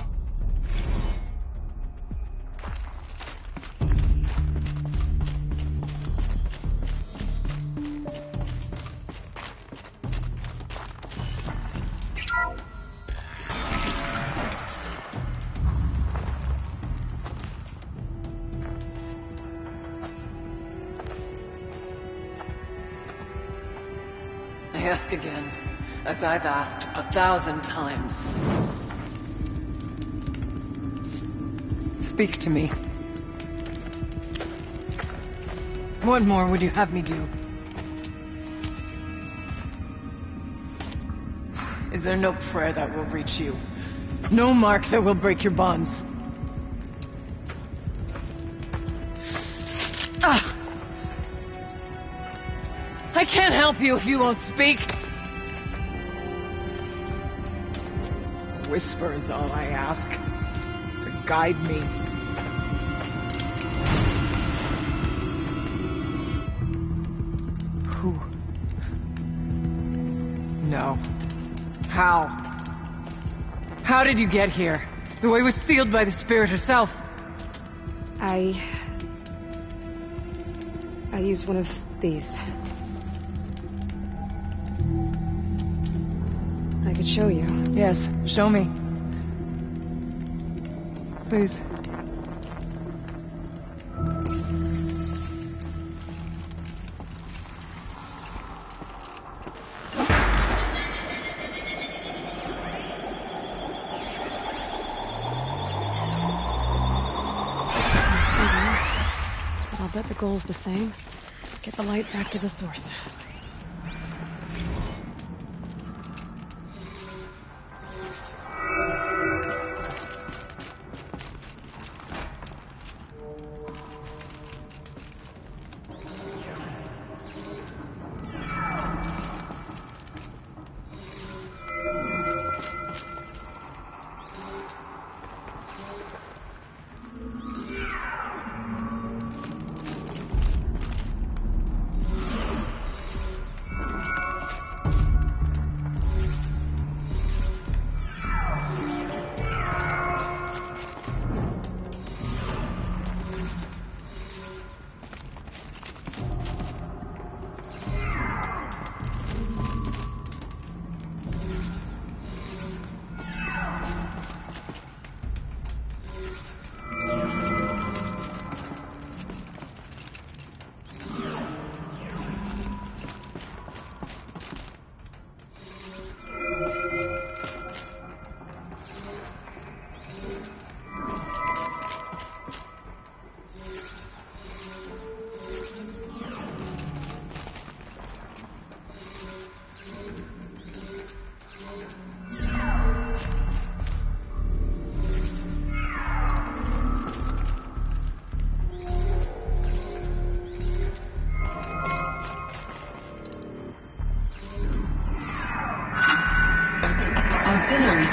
I ask again, as I've asked 1,000 times. Speak to me. What more would you have me do? Is there no prayer that will reach you? No mark that will break your bonds? Ah! I can't help you if you won't speak. A whisper is all I ask. To guide me. Who? No. How? How did you get here? The way was sealed by the spirit herself. I used one of these. I could show you. Yes, show me. Please. But I'll bet the goal's the same. Get the light back to the source.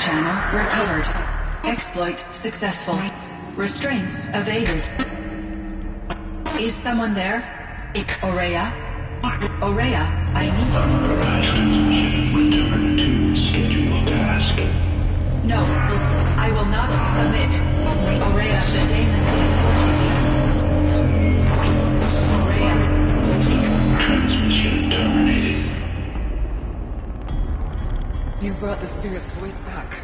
channel recovered. Exploit successful. Restraints evaded. Is someone there? Aurea? Aurea, I need you. Return to scheduled task. No, I will not submit. Aurea, the daemon is forcing me. Aurea. Transmission terminated. You brought the spirit's voice back.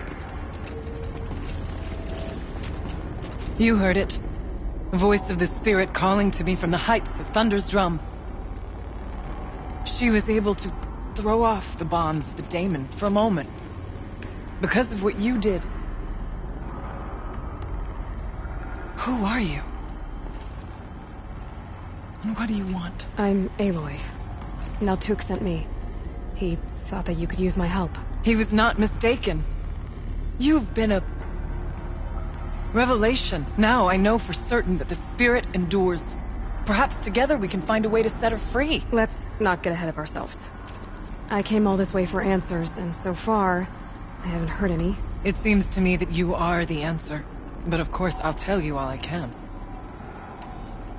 You heard it. The voice of the spirit calling to me from the heights of Thunder's drum. She was able to throw off the bonds of the daemon for a moment. Because of what you did. Who are you? And what do you want? I'm Aloy. Naltuk sent me. He thought that you could use my help. He was not mistaken. You've been a revelation. Now I know for certain that the spirit endures. Perhaps together we can find a way to set her free. Let's not get ahead of ourselves. I came all this way for answers, and so far, I haven't heard any. It seems to me that you are the answer. But of course, I'll tell you all I can.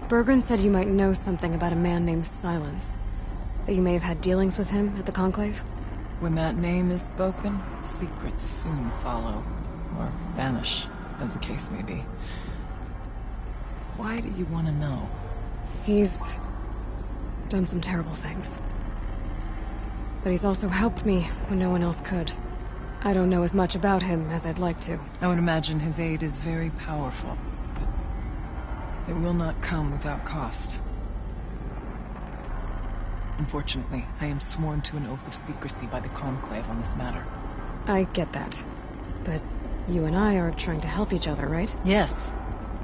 Bergren said you might know something about a man named Silence. That you may have had dealings with him at the Conclave? When that name is spoken, secrets soon follow. Or vanish, as the case may be. Why do you want to know? He's done some terrible things. But he's also helped me when no one else could. I don't know as much about him as I'd like to. I would imagine his aid is very powerful, but it will not come without cost. Unfortunately, I am sworn to an oath of secrecy by the Conclave on this matter. I get that. But you and I are trying to help each other, right? Yes,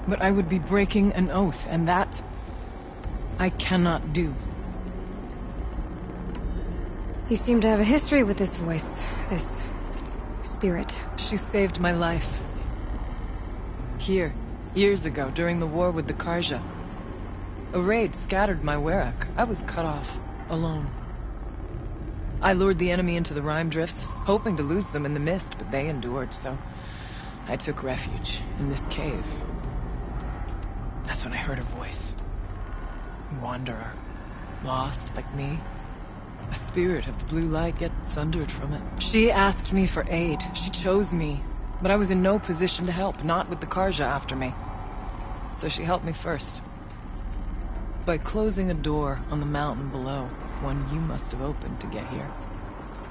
but I would be breaking an oath, and that I cannot do. You seem to have a history with this voice, this spirit. She saved my life. Here, years ago, during the war with the Karja. A raid scattered my Werak. I was cut off, alone. I lured the enemy into the Rime Drifts, hoping to lose them in the mist, but they endured, so I took refuge in this cave. That's when I heard her voice. A wanderer, lost like me. A spirit of the blue light yet sundered from it. She asked me for aid. She chose me. But I was in no position to help, not with the Karja after me. So she helped me first. By closing a door on the mountain below, one you must have opened to get here.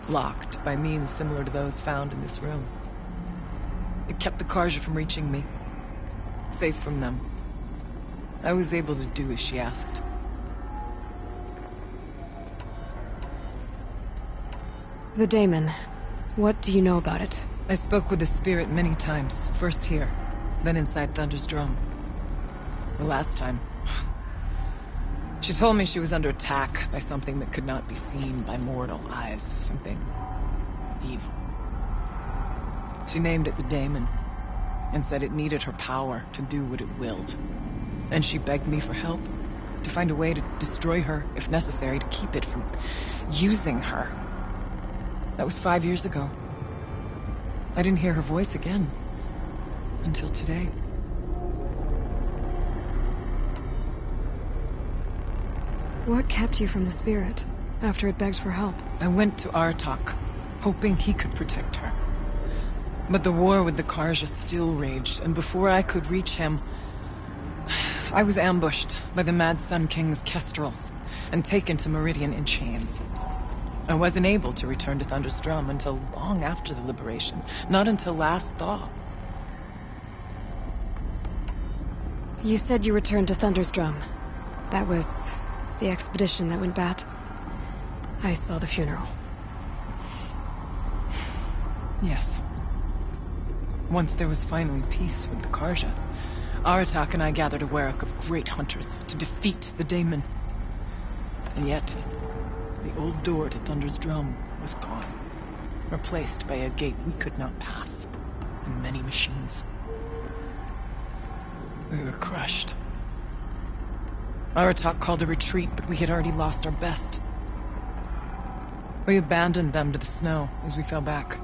Locked by means similar to those found in this room. It kept the Karja from reaching me. Safe from them. I was able to do as she asked. The daemon. What do you know about it? I spoke with the spirit many times. First here, then inside Thunder's drum. The last time, she told me she was under attack by something that could not be seen by mortal eyes. Something evil. She named it the daemon, and said it needed her power to do what it willed. And she begged me for help, to find a way to destroy her, if necessary, to keep it from using her. That was 5 years ago. I didn't hear her voice again. Until today. What kept you from the spirit, after it begged for help? I went to Artok, hoping he could protect her. But the war with the Karja still raged, and before I could reach him, I was ambushed by the Mad Sun King's kestrels, and taken to Meridian in chains. I wasn't able to return to Thunder's drum until long after the liberation. Not until last thaw. You said you returned to Thunder's drum. That was the expedition that went bad. I saw the funeral. Yes. Once there was finally peace with the Karja, Aratak and I gathered a Werak of great hunters to defeat the daemon. And yet, the old door to Thunder's drum was gone, replaced by a gate we could not pass, and many machines. We were crushed. Aratak called a retreat, but we had already lost our best. We abandoned them to the snow as we fell back.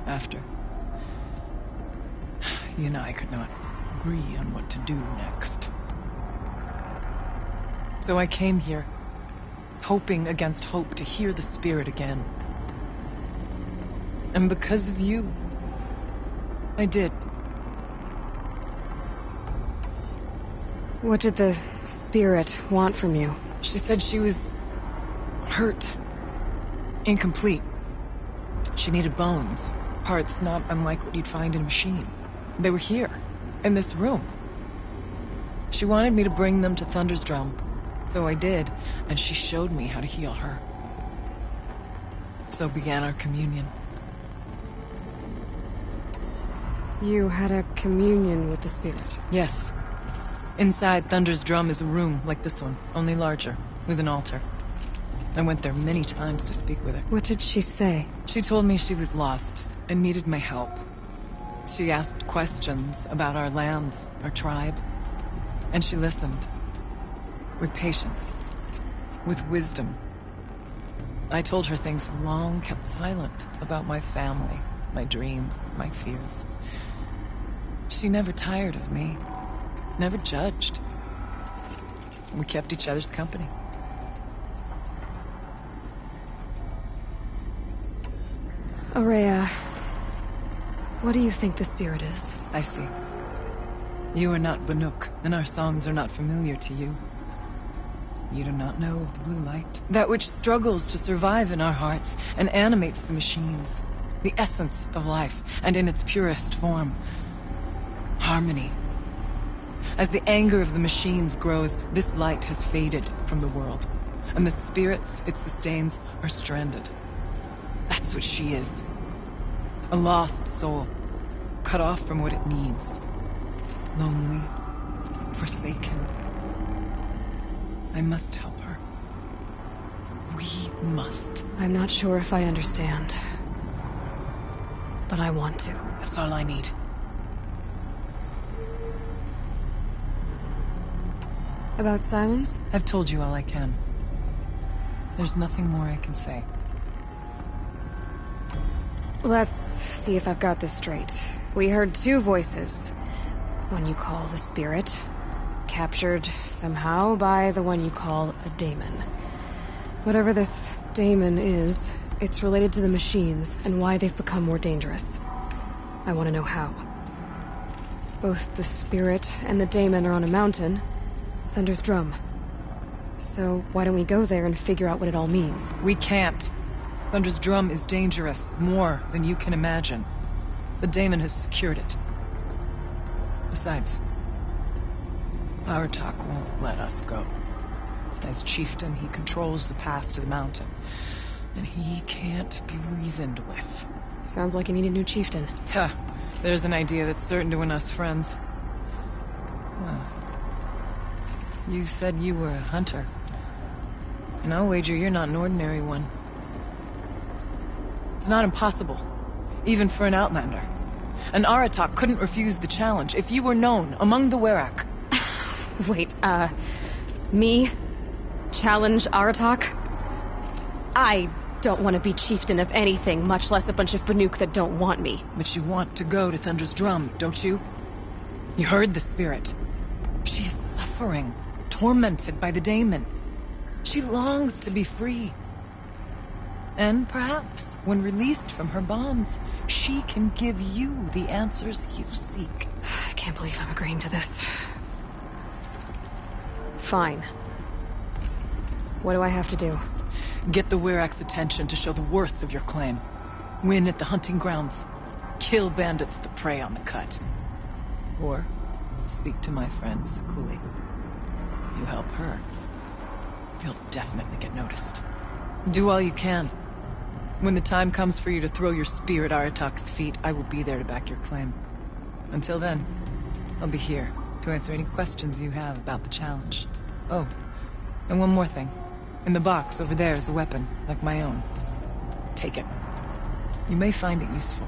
after. You and I could not agree on what to do next. So I came here, hoping against hope to hear the spirit again. And because of you, I did. What did the spirit want from you? She said she was hurt, incomplete. She needed bones, parts not unlike what you'd find in a machine. They were here, in this room. She wanted me to bring them to Thunder's Drum, so I did, and she showed me how to heal her. So began our communion. You had a communion with the spirit? Yes. Inside Thunder's Drum is a room like this one, only larger, with an altar. I went there many times to speak with her. What did she say? She told me she was lost and needed my help. She asked questions about our lands, our tribe, and she listened. With patience, with wisdom. I told her things long kept silent about my family, my dreams, my fears. She never tired of me, never judged. We kept each other's company. Aurea, what do you think the spirit is? I see. You are not Banuk, and our songs are not familiar to you. You do not know of the blue light, that which struggles to survive in our hearts and animates the machines, the essence of life, and in its purest form, harmony. As the anger of the machines grows, this light has faded from the world, and the spirits it sustains are stranded. That's what she is. A lost soul, cut off from what it needs. Lonely, forsaken. I must help her. We must. I'm not sure if I understand, but I want to. That's all I need. About Silence? I've told you all I can. There's nothing more I can say. Let's see if I've got this straight. We heard two voices. One you call the spirit, captured somehow by the one you call a daemon. Whatever this daemon is, it's related to the machines and why they've become more dangerous. I want to know how. Both the spirit and the daemon are on a mountain, Thunder's Drum. So why don't we go there and figure out what it all means? We can't. Thunder's Drum is dangerous, more than you can imagine. The daemon has secured it. Besides, Aratak won't let us go. As chieftain, he controls the pass to the mountain, and he can't be reasoned with. Sounds like you need a new chieftain. Huh. There's an idea that's certain to win us friends. Well, you said you were a hunter. And I'll wager you're not an ordinary one. It's not impossible, even for an outlander. And Aratak couldn't refuse the challenge if you were known among the Werak. Wait, me? Challenge Aratak? I don't want to be chieftain of anything, much less a bunch of Banuk that don't want me. But you want to go to Thunder's Drum, don't you? You heard the spirit. She is suffering, tormented by the daemon. She longs to be free. And perhaps, when released from her bonds, she can give you the answers you seek. I can't believe I'm agreeing to this. Fine. What do I have to do? Get the Werak's attention to show the worth of your claim. Win at the hunting grounds. Kill bandits that prey on the cut. Or speak to my friend Sakuli. You help her, you'll definitely get noticed. Do all you can. When the time comes for you to throw your spear at Aratak's feet, I will be there to back your claim. Until then, I'll be here to answer any questions you have about the challenge. Oh, and one more thing. In the box over there is a weapon, like my own. Take it. You may find it useful.